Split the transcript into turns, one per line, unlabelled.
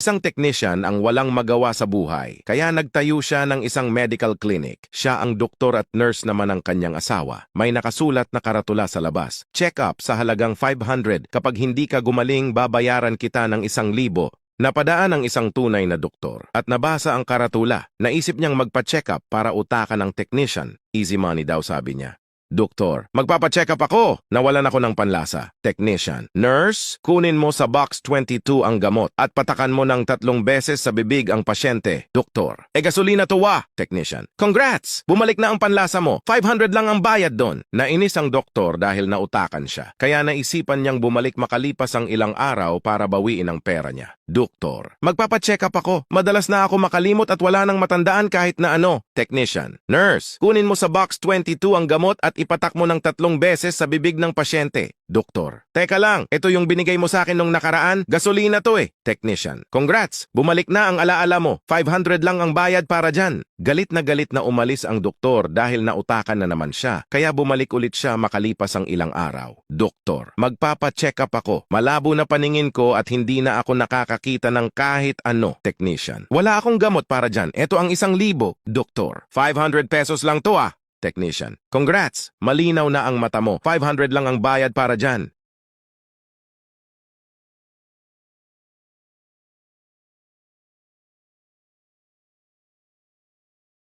Isang technician ang walang magawa sa buhay, kaya nagtayo siya ng isang medical clinic. Siya ang doktor at nurse naman ng kanyang asawa. May nakasulat na karatula sa labas. Check-up sa halagang 500. Kapag hindi ka gumaling, babayaran kita ng 1,000. Napadaan ang isang tunay na doktor at nabasa ang karatula. Naisip niyang magpa-check-up para utakan ng technician. Easy money daw, sabi niya. Doktor, magpapa-check up ako. Nawalan ako ng panlasa. Technician, nurse, kunin mo sa box 22 ang gamot at patakan mo ng 3 beses sa bibig ang pasyente. Doktor, gasolina to wa. Technician, congrats! Bumalik na ang panlasa mo. 500 lang ang bayad doon. Nainis ang doktor dahil nautakan siya. Kaya naisipan niyang bumalik makalipas ang ilang araw para bawiin ang pera niya. Doktor, magpapa-check up ako. Madalas na ako makalimot at wala nang matandaan kahit na ano. Technician, nurse, kunin mo sa box 22 ang gamot at ipatak mo ng 3 beses sa bibig ng pasyente. Doktor, teka lang, ito yung binigay mo sa akin nung nakaraan? Gasolina to eh. Technician, congrats, bumalik na ang alaala mo. 500 lang ang bayad para dyan. Galit na umalis ang doktor dahil nautakan na naman siya, kaya bumalik ulit siya makalipas ang ilang araw. Doktor, magpapa-check up ako. Malabo na paningin ko at hindi na ako nakakakita ng kahit ano. Technician, wala akong gamot para dyan. Ito ang 1,000. Doktor, 500 pesos lang to ah. Technician, congrats! Malinaw na ang mata mo. 500 lang ang bayad para dyan.